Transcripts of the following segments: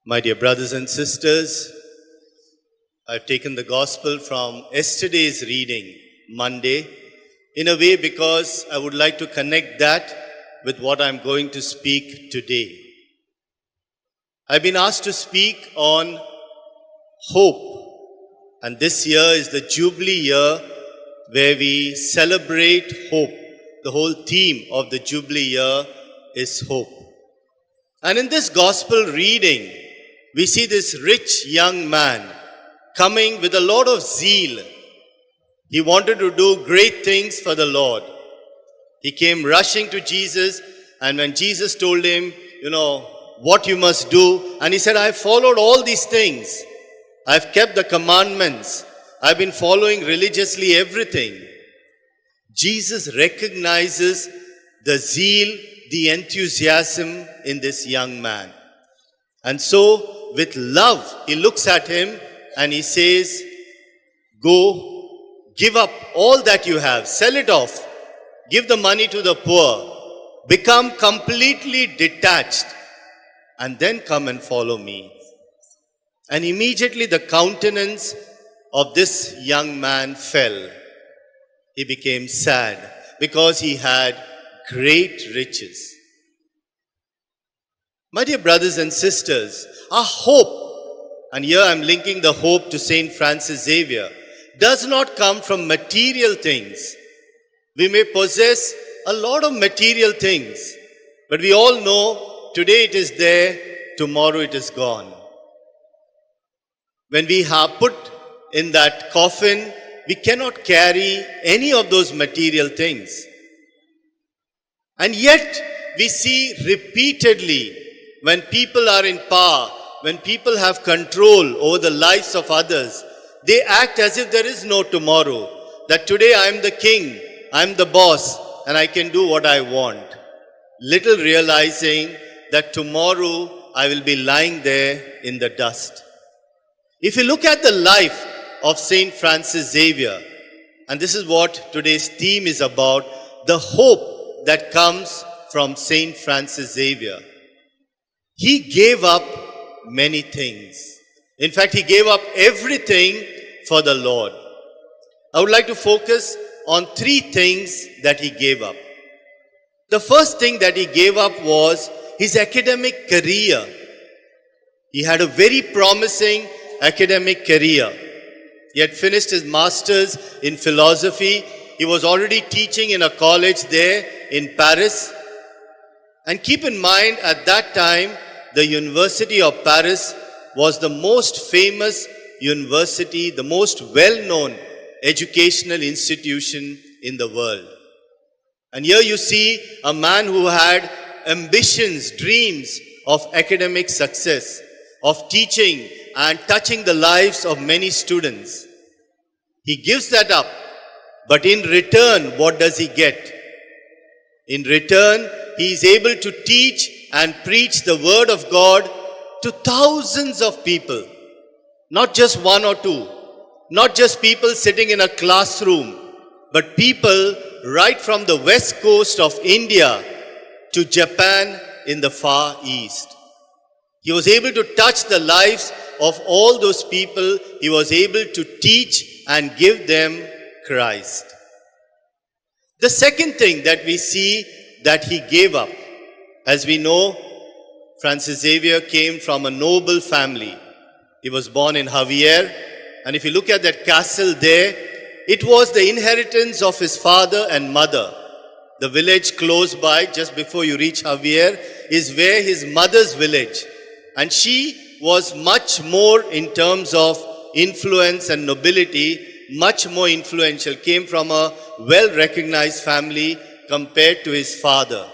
My dear brothers and sisters, I've taken the gospel from yesterday's reading, Monday, in a way because I would like to connect that with what I'm going to speak today. I've been asked to speak on hope, and this year is the Jubilee year where we celebrate hope. The whole theme of the Jubilee year is hope. And in this gospel reading, we see this rich young man coming with a lot of zeal. He wanted to do great things for the Lord. He came rushing to Jesus, and when Jesus told him, what you must do, and he said, I've followed all these things. I've kept the commandments. I've been following religiously everything. Jesus recognizes the zeal, the enthusiasm in this young man. And so, with love, he looks at him and he says, go, give up all that you have, sell it off, give the money to the poor, become completely detached, and then come and follow me. And immediately the countenance of this young man fell. He became sad because he had great riches. My dear brothers and sisters, our hope, and here I'm linking the hope to Saint Francis Xavier, does not come from material things. We may possess a lot of material things, but we all know today it is there, tomorrow it is gone. When we have put in that coffin, we cannot carry any of those material things. And yet, we see repeatedly when people are in power, when people have control over the lives of others, they act as if there is no tomorrow. That today I am the king, I am the boss, and I can do what I want. Little realizing that tomorrow I will be lying there in the dust. If you look at the life of Saint Francis Xavier, and this is what today's theme is about, the hope that comes from Saint Francis Xavier. He gave up many things. In fact, he gave up everything for the Lord. I would like to focus on three things that he gave up. The first thing that he gave up was his academic career. He had a very promising academic career. He had finished his master's in philosophy. He was already teaching in a college there in Paris. And keep in mind, at that time, the University of Paris was the most famous university, the most well-known educational institution in the world. And here you see a man who had ambitions, dreams of academic success, of teaching and touching the lives of many students. He gives that up, but in return, what does he get? In return, he is able to teach and preach the word of God to thousands of people. Not just one or two, not just people sitting in a classroom, but people right from the west coast of India to Japan in the far east. He was able to touch the lives of all those people. He was able to teach and give them Christ. The second thing that we see that he gave up, as we know, Francis Xavier came from a noble family. He was born in Xavier, and if you look at that castle there, it was the inheritance of his father and mother. The village close by, just before you reach Xavier, is where his mother's village. And she was much more in terms of influence and nobility, much more influential, came from a well-recognized family compared to his father.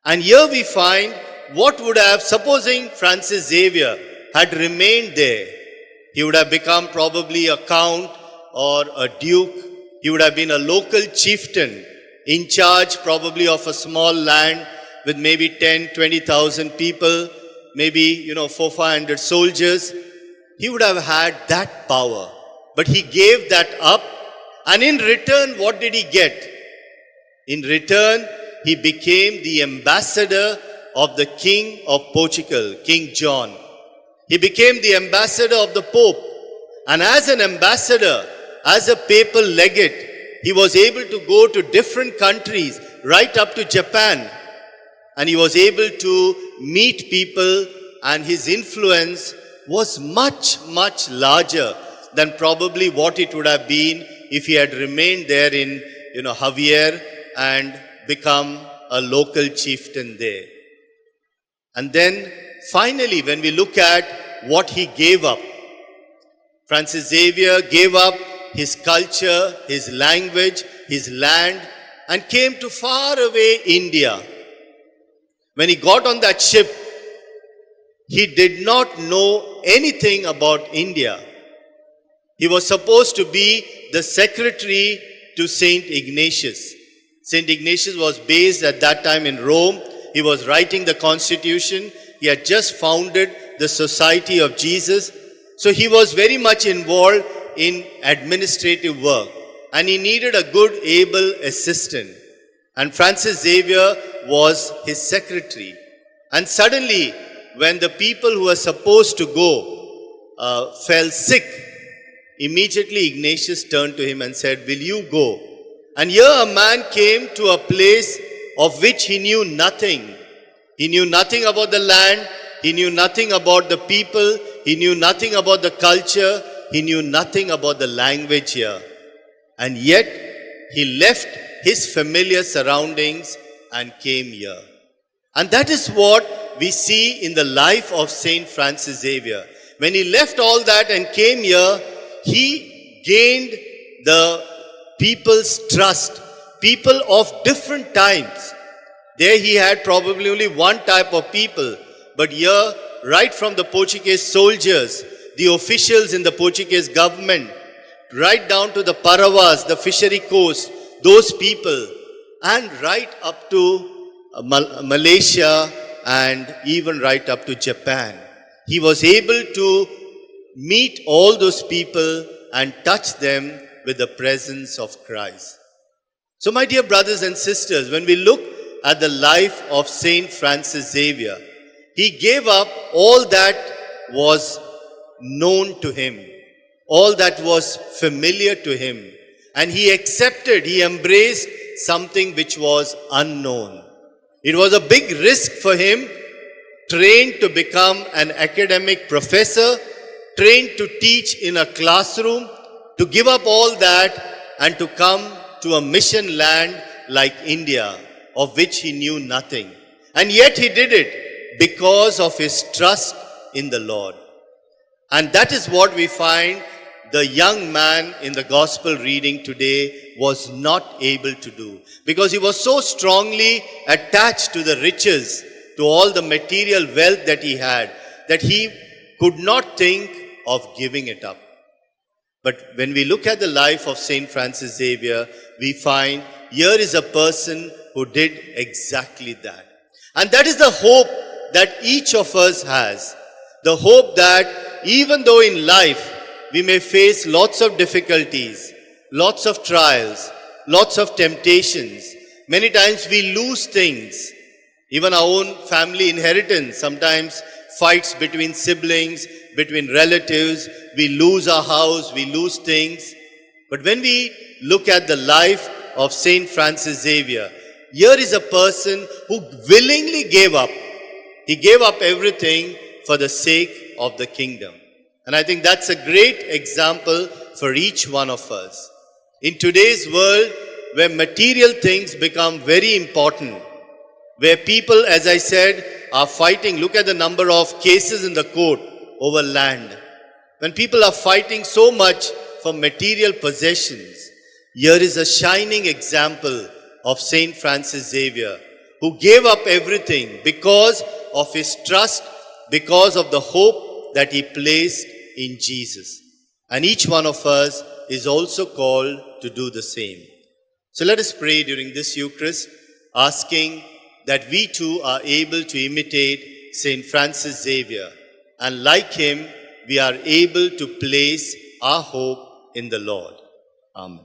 And here we find what would have, supposing Francis Xavier had remained there, he would have become probably a count or a duke. He would have been a local chieftain in charge probably of a small land with maybe 10, 20,000 people, maybe, 400-500 soldiers. He would have had that power. But he gave that up. And in return, what did he get? In return, he became the ambassador of the King of Portugal, King John. He became the ambassador of the Pope. And as an ambassador, as a papal legate, he was able to go to different countries, right up to Japan. And he was able to meet people, and his influence was much, much larger than probably what it would have been if he had remained there in, Xavier and become a local chieftain there. And then finally, when we look at what he gave up, Francis Xavier gave up his culture, his language, his land, and came to far away India. When he got on that ship, he did not know anything about India. He was supposed to be the secretary to Saint Ignatius. Saint Ignatius was based at that time in Rome. He was writing the constitution. He had just founded the Society of Jesus. So he was very much involved in administrative work. And he needed a good, able assistant. And Francis Xavier was his secretary. And suddenly, when the people who were supposed to go fell sick, immediately Ignatius turned to him and said, "Will you go?" And here a man came to a place of which he knew nothing. He knew nothing about the land. He knew nothing about the people. He knew nothing about the culture. He knew nothing about the language here. And yet, he left his familiar surroundings and came here. And that is what we see in the life of Saint Francis Xavier. When he left all that and came here, he gained the people's trust. People of different times. There he had probably only one type of people. But here, right from the Portuguese soldiers, the officials in the Portuguese government, right down to the Paravas, the fishery coast, those people, and right up to Malaysia and even right up to Japan. He was able to meet all those people and touch them with the presence of Christ. So my dear brothers and sisters, when we look at the life of Saint Francis Xavier, he gave up all that was known to him, all that was familiar to him, and he accepted, he embraced something which was unknown. It was a big risk for him, trained to become an academic professor, trained to teach in a classroom, to give up all that and to come to a mission land like India, of which he knew nothing. And yet he did it because of his trust in the Lord. And that is what we find the young man in the gospel reading today was not able to do. Because he was so strongly attached to the riches, to all the material wealth that he had, that he could not think of giving it up. But when we look at the life of Saint Francis Xavier, we find here is a person who did exactly that. And that is the hope that each of us has. The hope that even though in life we may face lots of difficulties, lots of trials, lots of temptations, many times we lose things. Even our own family inheritance, sometimes fights between siblings, between relatives, we lose our house, we lose things. But when we look at the life of Saint Francis Xavier, here is a person who willingly gave up. He gave up everything for the sake of the kingdom. And I think that's a great example for each one of us. In today's world, where material things become very important, where people, as I said, are fighting, look at the number of cases in the court over land. When people are fighting so much for material possessions, here is a shining example of Saint Francis Xavier, who gave up everything because of his trust, because of the hope that he placed in Jesus. And each one of us is also called to do the same. So let us pray during this Eucharist, asking that we too are able to imitate Saint Francis Xavier. And like him, we are able to place our hope in the Lord. Amen.